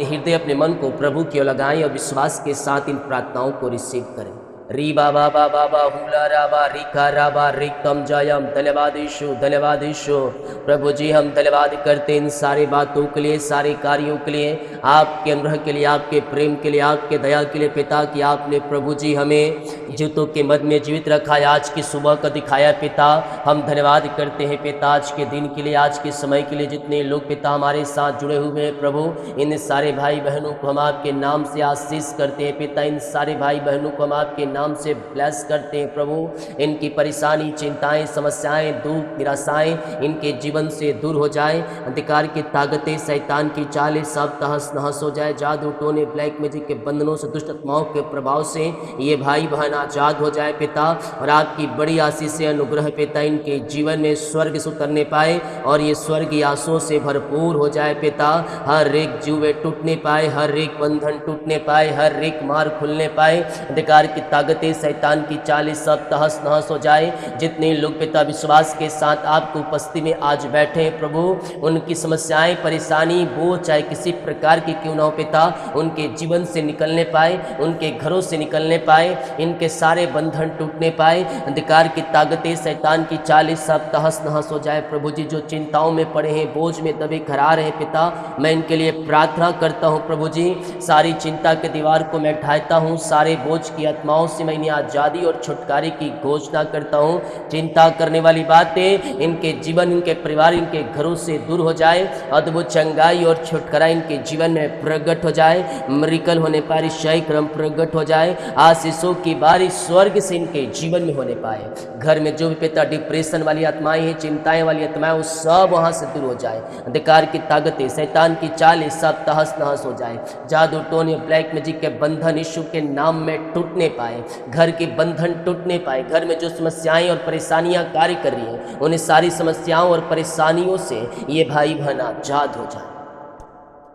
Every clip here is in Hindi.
हृदय अपने मन को प्रभु की ओर लगाएं और विश्वास के साथ इन प्रार्थनाओं को रिसीव करें। री बाबा बाबा बा हुला राबा रिका राबा रिकम जयम धन्यवाद प्रभु जी, हम धन्यवाद करते इन सारी बातों के लिए, सारे कार्यों के लिए, आपके अनुग्रह के लिए, आपके प्रेम के लिए, आपके दया के लिए पिता, कि आपने प्रभु जी हमें जीतों के मध्य में जीवित रखा है, आज की सुबह का दिखाया पिता। हम धन्यवाद करते हैं पिता आज के दिन के लिए, आज के समय के लिए। जितने लोग पिता हमारे साथ जुड़े हुए हैं प्रभु, इन सारे भाई बहनों को हम आपके नाम से आशीष करते हैं पिता। इन सारे भाई बहनों को हम आपके नाम से ब्लेस करते हैं प्रभु। इनकी परेशानी, चिंताएं, समस्याएं, दुख, निराशाएं इनके जीवन से दूर हो जाए। अंधकार की ताकतें, शैतान की चालें सब तहस नहस हो जाए। जादू टोने, ब्लैक मैजिक के बंधनों से, दुष्ट आत्माओं के प्रभाव से ये भाई बहन आजाद हो जाए पिता। और आपकी बड़ी आशीष से अनुग्रह पिता इनके जीवन में स्वर्ग से उतरने पाए और ये स्वर्गीय आंसुओं से भरपूर हो जाए पिता। हर एक जुए टूटने पाए, हर एक बंधन टूटने पाए, हर एक मार खुलने पाए। अंधकार की ताकतें, शैतान की चालें सब तहस नहस हो जाए। जितने लोग पिता विश्वास के साथ आपकी उपस्थिति में आज बैठे हैं प्रभु, उनकी समस्याएं, परेशानी, बोझ चाहे किसी प्रकार की क्यों ना हो पिता, उनके जीवन से निकलने पाए, उनके घरों से निकलने पाए, इनके सारे बंधन टूटने पाए। अंधकार की ताकतें, शैतान की चालें सब तहस नहस हो जाए प्रभु जी। जो चिंताओं में पड़े हैं, बोझ में दबे खड़ा रहे पिता, मैं इनके लिए प्रार्थना करता हूँ प्रभु जी। सारी चिंता के दीवार को मैं ढाता हूँ, सारे बोझ की आत्माओं से मैं इन्हें आज़ादी और छुटकारे की घोषणा करता हूँ। चिंता करने वाली बातें इनके जीवन, इनके परिवार, इनके घरों से दूर हो जाए। अद्भुत चंगाई और छुटकारा इनके जीवन में प्रकट हो जाए। मिरेकल होने पाए, क्षय क्रम प्रकट हो जाए। आशीषों की बारिश स्वर्ग से इनके जीवन में होने पाए। घर में जो भी पिता डिप्रेशन वाली आत्माएं हैं, चिंताएं वाली आत्माएं, वो सब वहाँ से दूर हो जाए। अंधकार की ताकतें, शैतान की चालें सब तहस नहस हो जाए। जादू टोने, ब्लैक मैजिक के बंधन यीशु के नाम में टूटने पाए। घर के बंधन टूटने पाए। घर में जो समस्याएं और परेशानियां कार्य कर रही हैं, उन्हें सारी समस्याओं और परेशानियों से ये भाई बहन आजाद हो जाए।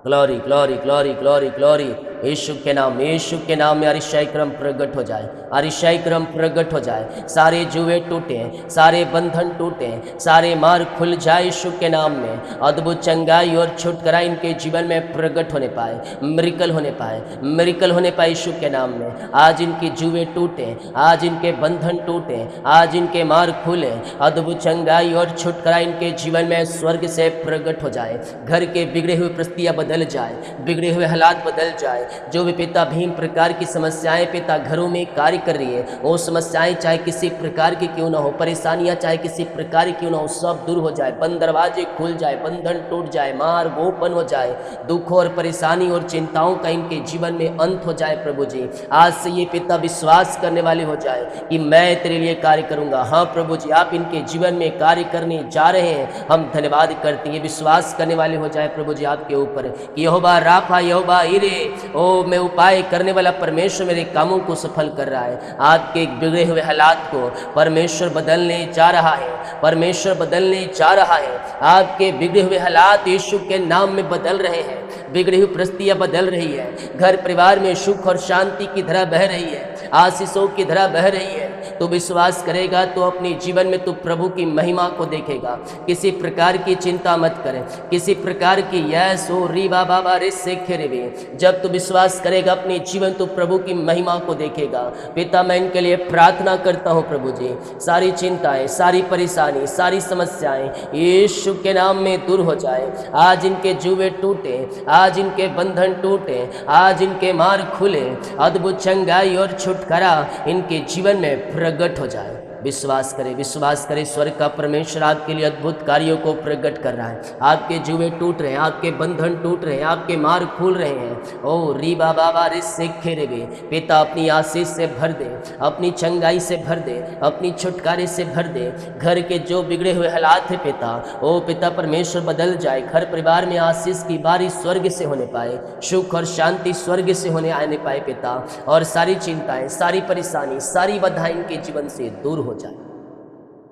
Glory glory glory glory glory. यीशु के नाम में अरिशय क्रम प्रकट हो जाए, अरिशय क्रम प्रकट हो जाए। सारे जुए टूटे, सारे बंधन टूटे, सारे मार खुल जाए यीशु के नाम में। अद्भुत चंगाई और छुटकारा इनके जीवन में प्रकट होने पाए, मिरेकल होने पाए, मिरेकल होने पाए यीशु के नाम में। आज इनके जुए टूटे, आज इनके बंधन टूटे, आज इनके मार खुले। अद्भुत चंगाई और छुटकारा इनके जीवन में स्वर्ग से प्रकट हो जाए। घर के बिगड़े हुए परिस्थितियां बदल जाए, बिगड़े हुए हालात बदल जाए। जो भी पिता भीम प्रकार की समस्याएं पिता घरों में कार्य कर रही है, वो समस्याएं चाहे किसी प्रकार की क्यों ना हो, परेशानियां चाहे किसी प्रकार की क्यों ना हो, सब दूर हो जाए। बंद दरवाजे खुल जाए, बंधन टूट जाए, मार्ग ओपन हो जाए। दुख और परेशानी और चिंताओं का इनके जीवन में अंत हो जाए प्रभु जी। आज से ये पिता विश्वास करने वाले हो जाए कि मैं तेरे लिए कार्य करूंगा। हाँ प्रभु जी, आप इनके जीवन में कार्य करने जा रहे हैं, हम धन्यवाद करते हैं। विश्वास करने वाले हो जाए प्रभु जी आपके ऊपर कि यहोवा राफा, यहोवा इरे, ओ मैं उपाय करने वाला परमेश्वर मेरे कामों को सफल कर रहा है। आपके बिगड़े हुए हालात को परमेश्वर बदलने जा रहा है, परमेश्वर बदलने जा रहा है। आपके बिगड़े हुए हालात यीशु के नाम में बदल रहे हैं। बिगड़ी हुई परिस्थितियां बदल रही है। घर परिवार में सुख और शांति की धारा बह रही है, आशीषों की धारा बह रही है। तो विश्वास करेगा तो अपने जीवन में तो प्रभु की महिमा को देखेगा। किसी प्रकार की चिंता मत करें, किसी प्रकार की यस हो री बाबा रे सेखे रे वे। जब तू विश्वास करेगा अपने जीवन तो प्रभु की महिमा को देखेगा। पिता मैं इनके लिए प्रार्थना करता हूँ प्रभु जी, सारी चिंताएं, सारी परेशानी, सारी समस्याएं यीशु के नाम में दूर हो जाए। आज इनके जुए टूटे, आज इनके बंधन टूटे, आज इनके मार्ग खुले। अद्भुत चंगाई और छुटकारा इनके जीवन में प्रकट हो जाए। विश्वास करें, विश्वास करें। स्वर्ग का परमेश्वर आपके लिए अद्भुत कार्यों को प्रकट कर रहा है। आपके जुए टूट रहे हैं, आपके बंधन टूट रहे हैं, आपके मार्ग खुल रहे हैं। ओ री बाबा रे सेखे रे वे। पिता अपनी आशीष से भर दे, अपनी चंगाई से भर दे, अपनी छुटकारे से भर दे। घर के जो बिगड़े हुए हालात है पिता, ओ पिता परमेश्वर बदल जाए। घर परिवार में आशीष की बारिश स्वर्ग से होने पाए, सुख और शांति स्वर्ग से होने आने पाए पिता। और सारी चिंताएं, सारी परेशानी, सारी बाधाएं इनके जीवन से दूर हो जाए।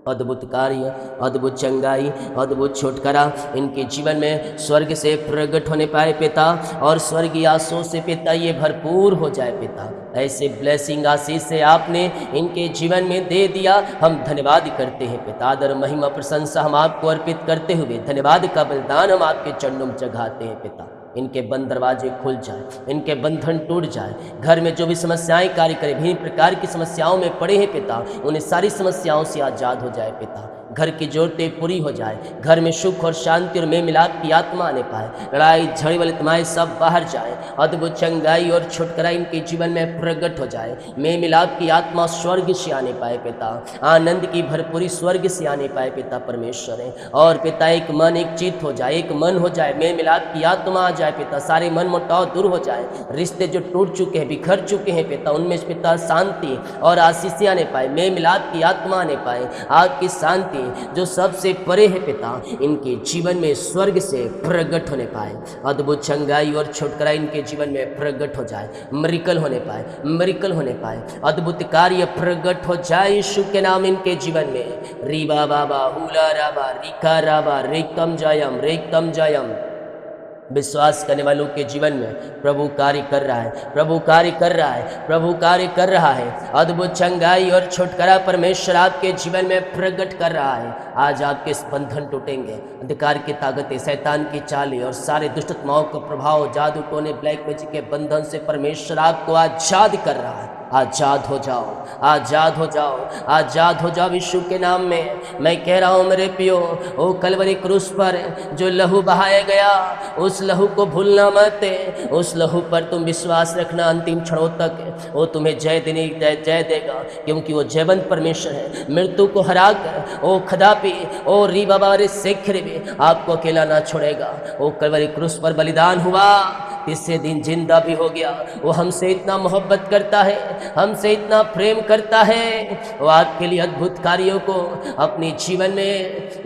अद्भुत कार्य, अद्भुत चंगाई, अद्भुत छुटकारा इनके जीवन में स्वर्ग से प्रकट होने पाए पिता। और स्वर्गीय आशीषों से पिता ये भरपूर हो जाए पिता। ऐसे ब्लेसिंग आशीष से आपने इनके जीवन में दे दिया, हम धन्यवाद करते हैं पिता। आदर महिमा प्रशंसा हम आपको अर्पित करते हुए धन्यवाद का बलिदान हम आपके चरणों में चढ़ाते हैं पिता। इनके बंद दरवाजे खुल जाए, इनके बंधन टूट जाए। घर में जो भी समस्याएं कार्य करें, विभिन्न प्रकार की समस्याओं में पड़े हैं पिता, उन्हें सारी समस्याओं से आज़ाद हो जाए पिता। घर की ज़रूरतें पूरी हो जाए, घर में सुख और शांति और मेल मिलाप की आत्मा आने पाए, लड़ाई झगड़े वाली तमाएं सब बाहर जाए, अद्भुत चंगाई और छुटकारा इनके जीवन में प्रकट हो जाए। मेल मिलाप की आत्मा स्वर्ग से आने पाए पिता, आनंद की भरपूरी स्वर्ग से आने पाए पिता परमेश्वर है। और पिता एक मन एक चित्त हो जाए, एक मन हो जाए, मेल मिलाप की आत्मा आ जाए पिता, सारे मन मुटाव दूर हो जाए, रिश्ते जो टूट चुके हैं बिखर चुके हैं पिता, उनमें पिता शांति और आशीष आने पाए, मेल मिलाप की आत्मा आने पाए, आपकी शांति जो सबसे परे है पिता इनके जीवन में स्वर्ग से प्रकट होने पाए, अद्भुत चंगाई और छुटकारा इनके जीवन में प्रकट हो जाए, मिरेकल होने पाए, मिरेकल होने पाए, अद्भुत कार्य प्रकट हो जाए यीशु के नाम इनके जीवन में। रीबा बाबा हुला राबा रिका राबा रेकम जयम। विश्वास करने वालों के जीवन में प्रभु कार्य कर रहा है, प्रभु कार्य कर रहा है, प्रभु कार्य कर रहा है। अद्भुत चंगाई और छुटकारा परमेश्वर आपके जीवन में प्रकट कर रहा है। आज आपके बंधन टूटेंगे, अंधकार की ताकतें, शैतान की चालें और सारे दुष्टत्माओं का प्रभाव, जादू टोने, ब्लैक मैजिक के बंधन से परमेश्वर आपको आजाद कर रहा है। आजाद हो जाओ, आजाद हो जाओ, आजाद हो जाओ यीशु के नाम में। मैं कह रहा हूँ मेरे पियो, ओ कलवरी क्रूस पर जो लहू बहाया गया, उस लहू को भूलना मत, उस लहू पर तुम विश्वास रखना अंतिम क्षणों तक, वो तुम्हें जय देगा, क्योंकि वो जयवंत परमेश्वर है। मृत्यु को हरा कर ओ खदापी ओ री बाबा रे शेखर भी आपको अकेला ना छोड़ेगा। वो कलवरी क्रूस पर बलिदान हुआ, तीसरे दिन जिंदा भी हो गया। वो हमसे इतना मोहब्बत करता है, हमसे इतना प्रेम करता है, वो आपके लिए अद्भुत कार्यों को अपने जीवन में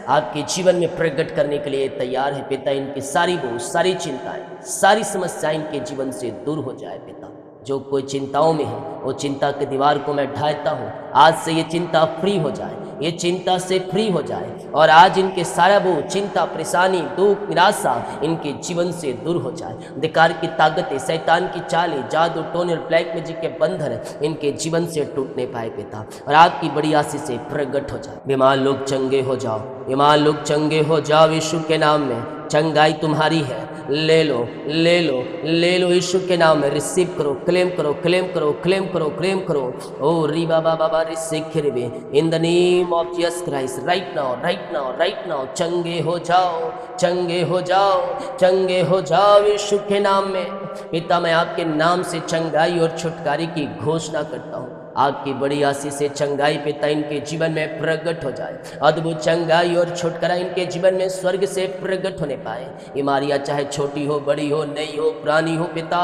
आपके जीवन में प्रकट करने के लिए तैयार है पिता। इनकी सारी बोझ, सारी चिंताएं, सारी समस्याएं इनके जीवन से दूर हो जाए पिता। जो कोई चिंताओं में है वो चिंता की दीवार को मैं ढाता हूँ, आज से ये चिंता फ्री हो जाए, ये चिंता से फ्री हो जाए, और आज इनके सारा वो चिंता, परेशानी, दुख, निराशा इनके जीवन से दूर हो जाए। अंधकार की ताकतें, शैतान की चालें, जादू टोने और ब्लैक मैजिक के बंधन इनके जीवन से टूटने पाए पिता, और आपकी बड़ी आशीष से प्रकट हो जाए। बीमार लोग चंगे हो जाओ, बीमार लोग चंगे हो जाओ यीशु के नाम में। चंगाई तुम्हारी है, ले लो, ले लो, ले लो यीशु के नाम में। रिसीव करो, क्लेम करो, क्लेम करो, क्लेम करो, क्लेम करो। ओ री बाबा बाबा receive in the name of Jesus Christ, right now, right now, right now. चंगे हो जाओ, चंगे हो जाओ, चंगे हो जाओ यीशु के नाम में। पिता मैं आपके नाम से चंगाई और छुटकारे की घोषणा करता हूँ। आपकी बड़ी आशीष से चंगाई पिता इनके जीवन में प्रकट हो जाए, अद्भुत चंगाई और छुटकारा इनके जीवन में स्वर्ग से प्रकट होने पाए। बीमारियां चाहे छोटी हो, बड़ी हो, नई हो, पुरानी हो पिता,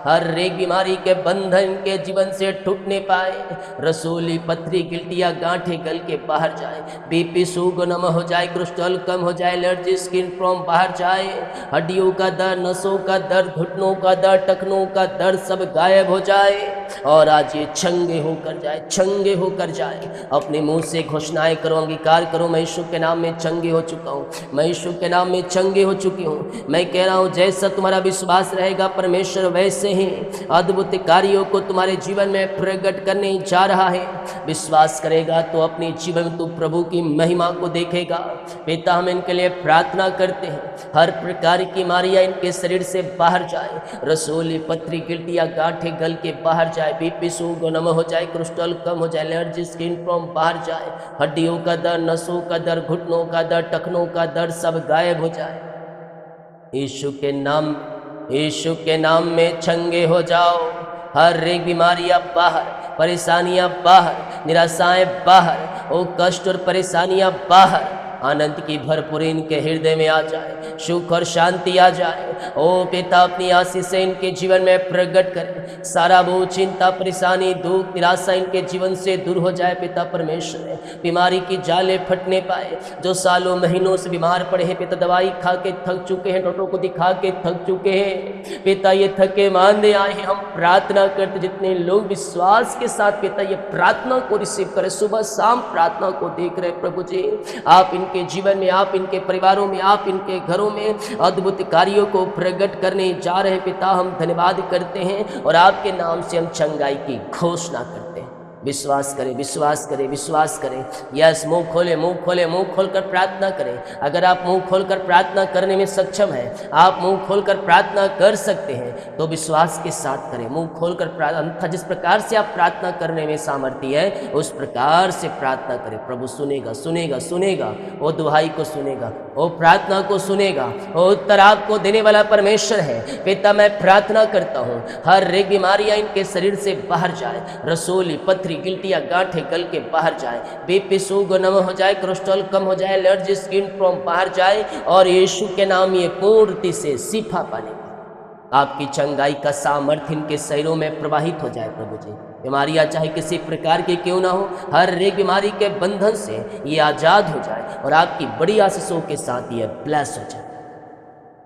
हर एक बीमारी के बंधन इनके जीवन से टूटने पाए। रसूली, पथरी, गिल्टियाँ, गांठें गल के बाहर जाए, बीपी सुगम हो जाए, कोलेस्ट्रॉल कम हो जाए, एलर्जी, स्किन प्रॉब्लम बाहर जाए, हड्डियों का दर्द, नसों का दर्द, घुटनों का दर्द, टखनों का दर्द सब गायब हो जाए, और आज ये चंगे होकर जाए, चंगे होकर जाए। अपने मुंह से घोषणाएं करो, अंगीकार करो, मैं यीशु के नाम में चंगे हो चुका हूँ, मैं यीशु के नाम में चंगे हो चुकी हूँ। मैं कह रहा हूँ जैसा तुम्हारा विश्वास रहेगा परमेश्वर वैसे ही अद्भुत कार्यों को तुम्हारे जीवन में प्रकट करने जा रहा है। विश्वास करेगा तो अपने जीवन में तू प्रभु की महिमा को देखेगा। पिता हम इनके लिए प्रार्थना करते हैं, हर प्रकार की बीमारियां इनके शरीर से बाहर जाए, रसोली, पथरी, गिल्टियाँ, गांठें गल के बाहर जाए, बीपी सुगम हो जाए, कोलेस्ट्रॉल कम हो जाए, एलर्जी, स्किन प्रॉब्लम बाहर जाए, हड्डियों का दर्द, नसों का दर्द, घुटनों का दर्द, टखनों का दर्द सब गायब हो जाए। यीशु के नाम में चंगे हो जाओ। हर एक बीमारियां बाहर, परेशानियां बाहर, निराशाएं बाहर, ओ कष्ट और परेशानियां बाहर। आनंद की भरपूरी इनके हृदय में आ जाए, सुख और शांति आ जाए। ओ पिता अपनी आशीष से इनके जीवन में प्रकट करें, सारा वो चिंता, परेशानी, दुख, निराशा इनके जीवन से दूर हो जाए। पिता परमेश्वर बीमारी की जाले फटने पाए, जो सालों महीनों से बीमार पड़े हैं पिता, दवाई खा के थक चुके हैं, डॉक्टरों को दिखा के थक चुके हैं पिता, ये थके मांदे आए हैं। हम प्रार्थना करते जितने लोग विश्वास के साथ पिता ये प्रार्थना को रिसीव करें, सुबह शाम प्रार्थना को देख रहे प्रभु जी, आप इनके जीवन में, आप इनके परिवारों में, आप इनके घरों में अद्भुत कार्यों को प्रकट करने जा रहे पिता। हम धन्यवाद करते हैं और आपके नाम से हम चंगाई की घोषणा करते हैं। विश्वास करें, विश्वास करें, विश्वास करें। यस, मुंह खोले, मुंह खोले, मुंह खोलकर प्रार्थना करें। अगर आप मुंह खोलकर प्रार्थना करने में सक्षम हैं, आप मुंह खोलकर प्रार्थना कर सकते हैं, तो विश्वास के साथ करें। मुंह खोलकर प्रार्थना, जिस प्रकार से आप प्रार्थना करने में सामर्थ्य है, उस प्रकार से प्रार्थना करें। प्रभु सुनेगा, सुनेगा, सुनेगा। वो दुहाई को सुनेगा, वो प्रार्थना को सुनेगा। वो उत्तर आपको देने वाला परमेश्वर है। पिता, मैं प्रार्थना करता हूँ, हर एक बीमारियां इनके शरीर से बाहर जाए। रसोली, पथरी, गिल्टियां, गांठें गल के बाहर जाए। बीपी शुगर नम हो जाए, कोलेस्ट्रॉल कम हो जाए, एलर्जी, स्किन प्रॉब्लम बाहर जाए, और यीशु के नाम ये पूर्ति से शिफा पाने पाए। आपकी चंगाई का सामर्थ्य इनके शरीरों में प्रवाहित हो जाए। प्रभु जी, बीमारियां चाहे किसी प्रकार की क्यों ना हो, हर एक बीमारी के बंधन से ये आजाद हो जाए, और आपकी बड़ी आशीषों के साथ ये ब्लेस हो जाए।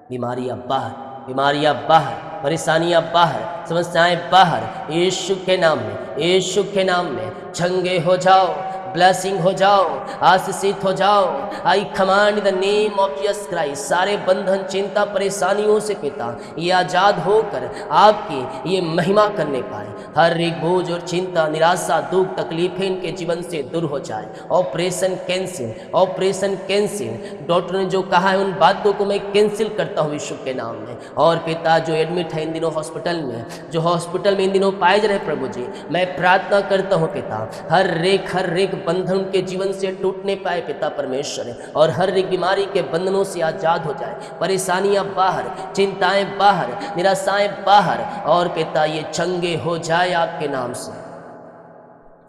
बीमारियां बाहर, बीमारियां बाहर, परेशानियां बाहर, समस्याएं बाहर। यीशु के नाम में, यीशु के नाम में चंगे हो जाओ, ब्लेसिंग हो जाओ, आशीषित हो जाओ। आई command in the name of Jesus Christ. सारे बंधन, चिंता, परेशानियों से पिता ये आजाद होकर आपकी ये महिमा करने पाए। हर एक बोझ और चिंता, निराशा, दुख, तकलीफें इनके जीवन से दूर हो जाए। Operation cancel, operation cancel. Doctor ने जो कहा है उन बातों को मैं कैंसिल करता हूँ यीशु के नाम में। और पिता, जो एडमिट है इन दिनों हॉस्पिटल में, जो हॉस्पिटल में इन दिनों पाए जा रहे प्रभु जी, मैं प्रार्थना करता हूँ पिता, हर एक बंधन के जीवन से टूटने पाए पिता परमेश्वर, और हर एक बीमारी के बंधनों से आजाद हो जाए। परेशानियां बाहर, चिंताएं बाहर, निराशाएं बाहर, और पिता ये चंगे हो जाए आपके नाम से।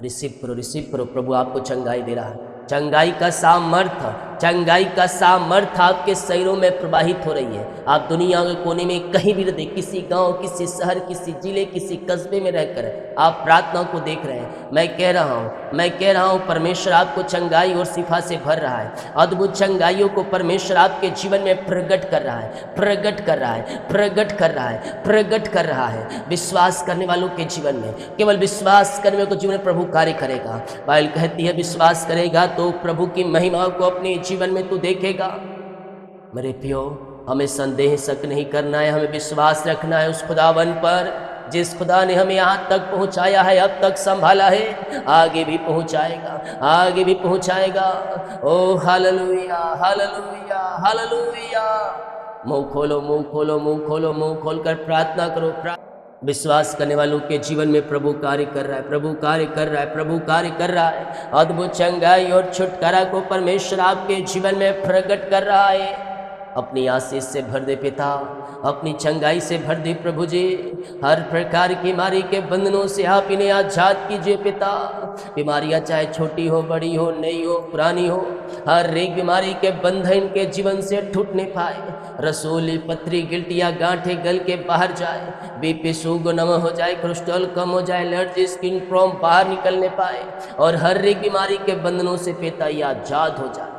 रिसीव करो, रिसीव करो। प्रभु आपको चंगाई दे रहा है। चंगाई का सामर्थ्य, चंगाई का सामर्थ्य आपके शरीरों में प्रवाहित हो रही है। आप दुनिया के कोने में कहीं भी रहे, किसी गांव, किसी शहर, किसी जिले, किसी कस्बे में रहकर आप प्रार्थना को देख रहे हैं। मैं कह रहा हूँ परमेश्वर आपको चंगाई और शिफा से भर रहा है। अद्भुत चंगाइयों को परमेश्वर आपके जीवन में प्रकट कर रहा है, प्रकट कर रहा है, प्रकट कर रहा है, प्रकट कर रहा है। विश्वास करने वालों के जीवन में, केवल विश्वास करने वालों के जीवन में प्रभु कार्य करेगा। बाइबल कहती है, विश्वास करेगा तो प्रभु की महिमा को अपने जीवन में तू देखेगा। मेरे प्रियो, हमें संदेह शक नहीं करना है, हमें विश्वास रखना है उस खुदावन पर जिस खुदा ने हमें यहाँ तक पहुँचाया है, अब तक संभाला है, आगे भी पहुँचाएगा, आगे भी पहुँचाएगा। ओ हालेलुया, हालेलुया, हालेलुया। मुंह खोलो, मुंह खोलो, मुंह खोलो, मुंह खोलकर प्रार्थना करो। विश्वास करने वालों के जीवन में प्रभु कार्य कर रहा है, प्रभु कार्य कर रहा है, प्रभु कार्य कर रहा है। अद्भुत चंगाई और छुटकारा को परमेश्वर आपके जीवन में प्रकट कर रहा है। अपनी आशीष से भर दे पिता, अपनी चंगाई से भर दे प्रभु जी। हर प्रकार की बीमारी के बंधनों से आप इन्हें आजाद कीजिए पिता। बीमारियां चाहे छोटी हो, बड़ी हो, नई हो, पुरानी हो, हर एक बीमारी के बंधन इनके जीवन से टूटने पाए। रसोली, पथरी, गिल्टियां, गांठें गल के बाहर जाए। बीपी शुगर नम हो जाए, कोलेस्ट्रॉल कम हो जाए, एलर्जी, स्किन प्रॉब्लम बाहर निकलने पाए, और हर एक बीमारी के बंधनों से पिता ये आजाद हो जाए।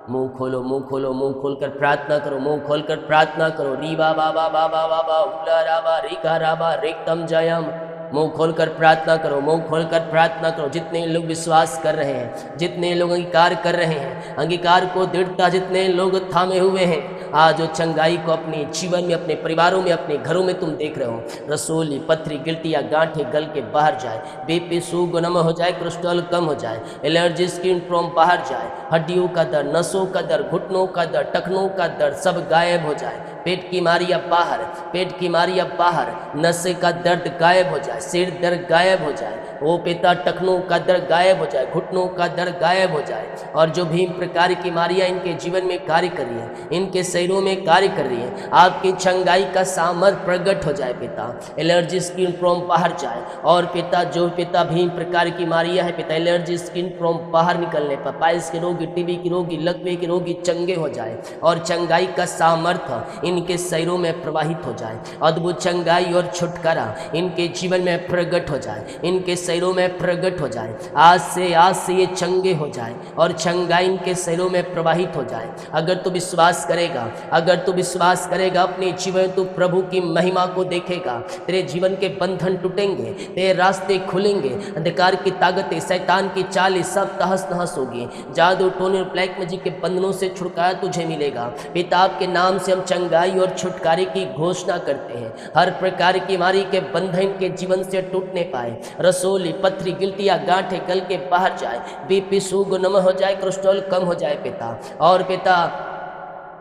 मुंह खोलो, मुंह खोलो, मुंह खोलकर प्रार्थना करो, मुंह खोलकर प्रार्थना करो। री बा बा बा बा बा बा बा उला रा बा री का रा बा रिक्तम जयम। मुंह खोलकर प्रार्थना करो, मुंह खोलकर प्रार्थना करो। जितने लोग विश्वास कर रहे हैं, जितने लोग अंगीकार कर रहे हैं, अंगीकार को दृढ़ता जितने लोग थामे हुए हैं, आज वो चंगाई को अपने जीवन में, अपने परिवारों में, अपने घरों में तुम देख रहे हो। रसोली, पथरी, गिल्टियां, गांठें गल के बाहर जाए। बीपी शुगर नम हो जाए, कोलेस्ट्रॉल कम हो जाए, एलर्जी, स्किन प्रॉब्लम बाहर जाए। हड्डियों का दर्द, नसों का दर्द, घुटनों का दर्द, टखनों का दर्द सब गायब हो जाए। पेट की बीमारियां बाहर, पेट की बीमारियां बाहर, नशे का दर्द गायब हो जाए, सिर दर्द गायब हो जाए। वो पिता, टखनों का दर्द गायब हो जाए, घुटनों का दर्द गायब हो जाए। और जो भी प्रकार की बीमारियां इनके जीवन में कार्य कर रही है, इनके शरीरों में कार्य कर रही है, आपकी चंगाई का सामर्थ प्रकट हो जाए पिता। एलर्जी, स्किन प्रॉब्लम बाहर जाए। और पिता, जो पिता भी प्रकार की बीमारियां है पिता, एलर्जी, स्किन प्रॉब्लम बाहर निकलने पर, पाइल्स के रोगी, टीबी की रोगी, लकवे के रोगी चंगे हो जाए, और चंगाई का सामर्थ इनके शरीरों में प्रवाहित हो जाए। अद्भुत चंगाई और छुटकारा इनके जीवन में प्रकट हो जाए, इनके शरीरों में प्रकट हो जाए। आज से ये चंगे हो जाए, और चंगाई इनके शरीरों में प्रवाहित हो जाए। अगर तू विश्वास करेगा, अगर तू विश्वास करेगा, अपने जीवन तू प्रभु की महिमा को देखेगा। तेरे जीवन के बंधन टूटेंगे, तेरे रास्ते खुलेंगे, अंधकार की ताकतें, शैतान की चालें सब तहस नहस होगी। जादू, टोने और ब्लैक मैजिक के बंधनों से छुटकारा तुझे मिलेगा। पिता, आपके नाम से हम चंगाई चंगाई और छुटकारे की घोषणा करते हैं। हर प्रकार की बीमारी के बंधन इनके जीवन से टूटने पाए। रसोली, पथरी, गिल्टियाँ, गांठें गल के बाहर जाए, बीपी सुगुनम हो जाए, कोलेस्ट्रॉल कम हो जाए पिता। और पिता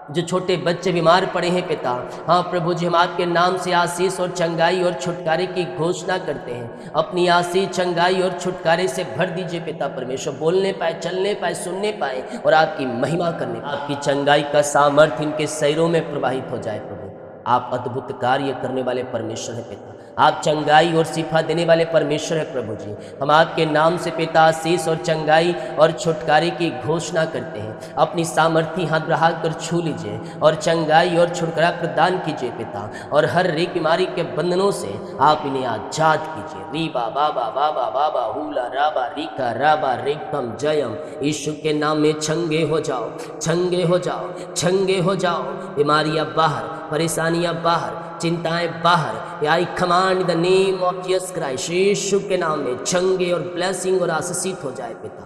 जो छोटे बच्चे बीमार पड़े हैं पिता, हाँ प्रभु जी, हम आपके नाम से आशीष और चंगाई और छुटकारे की घोषणा करते हैं। अपनी आशीष, चंगाई और छुटकारे से भर दीजिए पिता परमेश्वर, बोलने पाए, चलने पाए, सुनने पाए और आपकी महिमा करने पाए। आपकी चंगाई का सामर्थ्य इनके शरीरों में प्रवाहित हो जाए प्रभु। आप अद्भुत कार्य करने वाले परमेश्वर हैं पिता, आप चंगाई और शिफा देने वाले परमेश्वर है प्रभु जी। हम आपके नाम से पिता आशीष और चंगाई और छुटकारे की घोषणा करते हैं। अपनी सामर्थ्य हाथ बढ़ा कर छू लीजिए और चंगाई और छुटकारा प्रदान कीजिए पिता, और हर एक बीमारी के बंधनों से आप इन्हें आजाद कीजिए। रीबा बाबा बाबा बाबा हुला राबा रिका राबा रेकम जयम। यीशु के नाम में छंगे हो जाओ, छंगे हो जाओ, छंगे हो जाओ। बीमारियां बाहर, परेशानियां बाहर, चिंताएं बाहर। I command the name of Jesus Christ, यीशु के नाम में छंगे और ब्लेसिंग और आशीषित हो जाए पिता।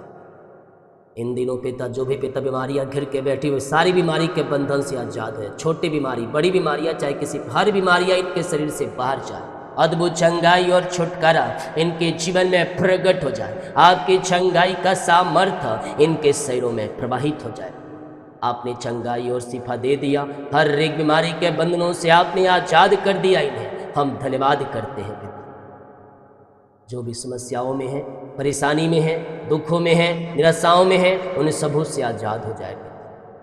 इन दिनों पिता जो भी पिता बीमारियां घिर के बैठी हुई, सारी बीमारी के बंधन से आजाद है। छोटी बीमारी, बड़ी बीमारियां, चाहे किसी, हर बीमारियां इनके शरीर से बाहर जाए। अद्भुत चंगाई और छुटकारा इनके जीवन में प्रकट हो जाए। आपकी चंगाई का सामर्थ्य इनके शरीरों में प्रवाहित हो जाए। आपने चंगाई और शिफा दे दिया, हर एक बीमारी के बंधनों से आपने आजाद कर दिया इन्हें। हम धन्यवाद करते हैं पिता। जो भी समस्याओं में है, परेशानी में है, दुखों में है, निराशाओं में है, उन सबों से आजाद हो जाए।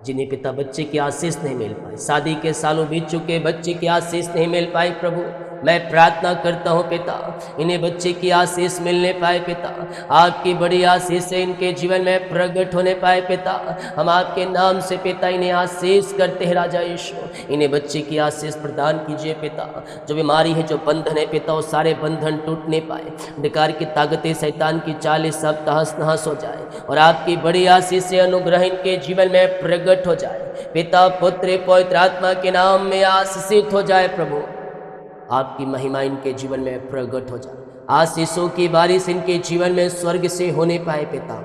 जिन्हें पिता बच्चे की आशीष नहीं मिल पाई, शादी के सालों बीत चुके, बच्चे की आशीष नहीं मिल पाई प्रभु, मैं प्रार्थना करता हूँ पिता, इन्हें बच्चे की आशीष मिलने पाए पिता। आपकी बड़ी आशीष से इनके जीवन में प्रकट होने पाए पिता। हम आपके नाम से पिता इन्हें आशीष करते हैं राजा यीशु। इन्हें बच्चे की आशीष प्रदान कीजिए पिता। जो बीमारी है, जो बंधन है पिता, वो सारे बंधन टूटने पाए। अंधकार की ताकतें, शैतान की चालें सब तहस नहस हो जाए और आपकी बड़ी आशीष से अनुग्रह इनके जीवन में प्रकट हो जाए पिता। पुत्र पवित्र आत्मा के नाम में आशीषित हो जाए प्रभु। आपकी महिमा इनके जीवन में प्रकट हो जाए। आशीषों की बारिश इनके जीवन में स्वर्ग से होने पाए पिता।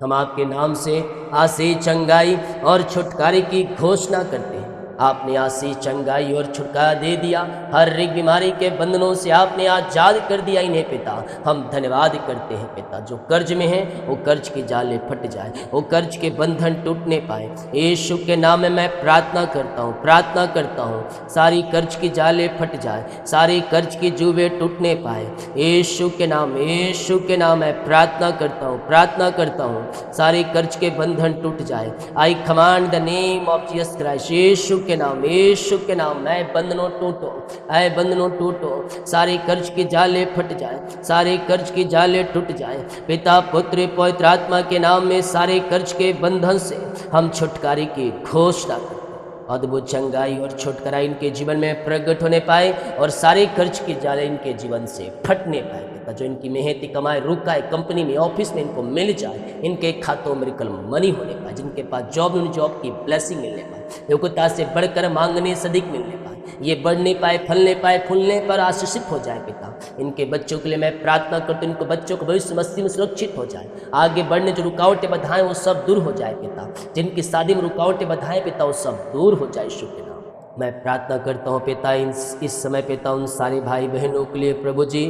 हम आपके नाम से आशीष, चंगाई और छुटकारे की घोषणा करते हैं। आपने आशीष, चंगाई और छुटकारा दे दिया। हर एक बीमारी के बंधनों से आपने आजाद कर दिया इन्हें पिता। हम धन्यवाद करते हैं पिता। जो कर्ज में है वो कर्ज की जालें फट जाए, वो कर्ज के बंधन टूटने पाए। यीशु के नाम में मैं प्रार्थना करता हूँ, प्रार्थना करता हूँ, सारी कर्ज की जालें फट जाए, सारी कर्ज की जुबे टूटने पाए। यीशु के नाम, यीशु के नाम में प्रार्थना करता हूँ, प्रार्थना करता हूँ, सारे कर्ज के बंधन टूट जाए। I command the name of Jesus Christ, यीशु के नाम, यीशु के नाम में बंधनों टूटो, ऐ बंधनों टूटो, सारे कर्ज की जाले फट जाए, सारे कर्ज की जाले टूट जाए पिता, पुत्र पवित्र आत्मा के नाम में। सारे कर्ज के बंधन से हम छुटकारे की घोषणा करते हैं। अद्भुत चंगाई और छुटकारा इनके जीवन में प्रकट होने पाए और सारे कर्ज की जाले इनके जीवन से फटने पाए। जो इनकी मेहनती कमाई रुका है, कंपनी में, ऑफिस में इनको मिल जाए, इनके खातों में रिकल मनी होने पाए। जिनके पास जॉब, उन जॉब की ब्लेसिंग मिलने पाए। योग्यता से बढ़कर मांगने से अधिक मिलने पाए। ये बढ़ने पाए, फलने पाए, फूलने पर आशीषित हो जाए पिता। इनके बच्चों के लिए मैं प्रार्थना करता हूँ, इनको बच्चों को भविष्य मसीह में सुरक्षित हो जाए। आगे बढ़ने जो रुकावटें बाधाएं वो सब दूर हो जाए पिता। जिनकी शादी में रुकावटें बाधाएं पिता वो सब दूर हो जाए यीशु के नाम। मैं प्रार्थना करता हूँ पिता इस समय पिता उन सारे भाई बहनों के लिए प्रभु जी।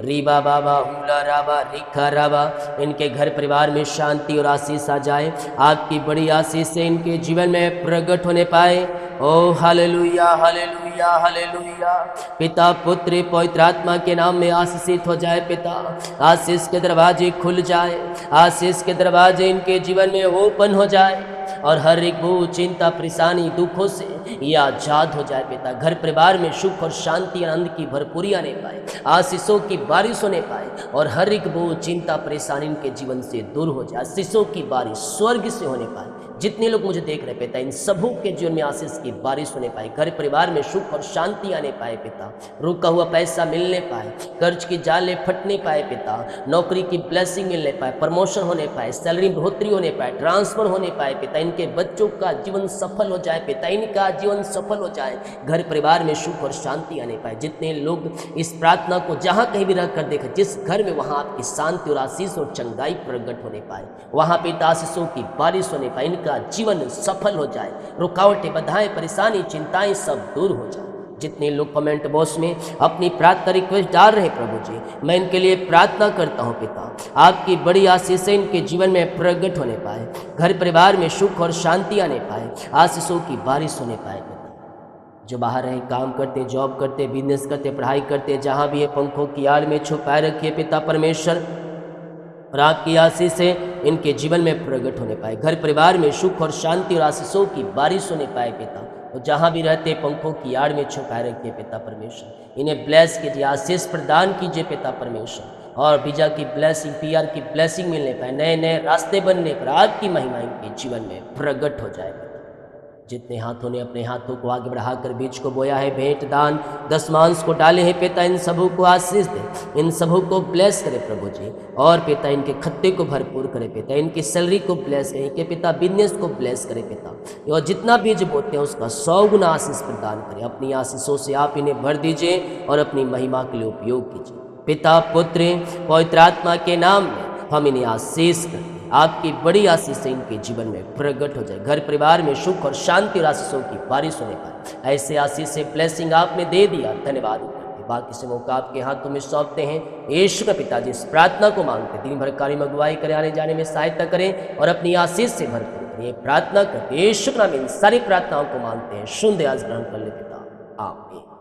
रीबा बाबा हुला राबा रिखा राबा, इनके घर परिवार में शांति और आशीष आ जाए। आपकी बड़ी आशीष से इनके जीवन में प्रकट होने पाए। ओ हालेलुया, हालेलुया, हालेलुया। पिता, पुत्र पवित्र आत्मा के नाम में आशीषित हो जाए पिता। आशीष के दरवाजे खुल जाए, आशीष के दरवाजे इनके जीवन में ओपन हो जाए और हर एक वो चिंता, परेशानी, दुखों से ये आजाद हो जाए पिता। घर परिवार में सुख और शांति, आनंद की भरपूरी आने पाए, आशीषों की बारिश होने पाए और हर एक वो चिंता, परेशानी इनके जीवन से दूर हो जाए। आशीषों की बारिश स्वर्ग से होने पाए। जितने लोग मुझे देख रहे पिता, इन सबों के जीवन में आशीष की बारिश होने पाए। घर परिवार में सुख और शांति आने पाए पिता। रुका हुआ पैसा मिलने पाए, कर्ज की जालें फटने पाए पिता। नौकरी की ब्लेसिंग मिलने पाए, प्रमोशन होने पाए, सैलरी बढ़ोतरी होने पाए, ट्रांसफर होने पाए पिता। इनके बच्चों का जीवन सफल हो जाए पिता, इनका जीवन सफल हो जाए। घर परिवार में सुख और शांति आने पाए। जितने लोग इस प्रार्थना को जहाँ कहीं भी रख कर देखें, जिस घर में वहाँ आपकी शांति और आशीष और चंगाई प्रकट होने पाए, वहाँ पिता आशीषों की बारिश होने पाए। इनका इनका जीवन सफल हो जाए, रुकावटें, बाधाएं, परेशानी, चिंताएं सब दूर हो जाए। जितने लोग कमेंट बॉक्स में अपनी प्रार्थना रिक्वेस्ट डाल रहे हैं प्रभु जी, मैं इनके लिए प्रार्थना करता हूँ पिता, आपकी बड़ी आशीषें इनके जीवन में प्रकट होने पाए, घर परिवार में सुख और शांति आने पाए, आशीषों की बारिश होने पाए पिता। जो बाहर हैं, काम करते, जॉब करते, बिजनेस करते, पढ़ाई करते, जहाँ भी ये पंखों की आड़ में छुपाए रखिए पिता परमेश्वर, और आपकी आशीष से इनके जीवन में प्रकट होने पाए, घर परिवार में सुख और शांति और आशीषों की बारिश होने पाए पिता। और जहाँ भी रहते पंखों की आड़ में छुपाए रखिए पिता परमेश्वर, इन्हें ब्लेस कीजिए, आशीष प्रदान कीजिए पिता परमेश्वर, और वीजा की ब्लेसिंग, पीआर की ब्लेसिंग मिलने पाए, नए नए रास्ते बनने पर आपकी महिमा इनके जीवन में प्रकट हो जाए। जितने हाथों ने अपने हाथों को आगे बढ़ाकर बीज को बोया है, भेंट दान दशमांश को डाले हैं पिता, इन सबों को आशीष दे, इन सबों को ब्लेस करे प्रभु जी, और पिता इनके खत्ते को भरपूर करे पिता, इनकी सैलरी को ब्लेस करे, इनके पिता बिजनेस को ब्लेस करे पिता, और जितना बीज बोते हैं उसका 100 गुना आशीष प्रदान करें। अपनी आशीषों से आप इन्हें भर दीजिए और अपनी महिमा के लिए उपयोग कीजिए। पिता, पुत्र, पवित्र आत्मा के नाम में हम इन्हें आशीष करते हैं। आपकी बड़ी आशीष इनके जीवन में प्रकट हो जाए, घर परिवार में सुख और शांति और आशीषों की बारिश होने पाए। ऐसे आशीष से ब्लेसिंग आपने दे दिया, धन्यवाद करते। बाकी से मौका आपके हाथों में सौंपते हैं। यीशु का पिताजी इस प्रार्थना को मांगते, दिन भर कार्य में अगुवाई करें, आने जाने में सहायता करें और अपनी आशीष से भरपूर करें। ये प्रार्थना करते यीशु नाम में इन सारी प्रार्थनाओं को मांगते हैं, सुन दे, आज ग्रहण कर ले पिता, आमीन।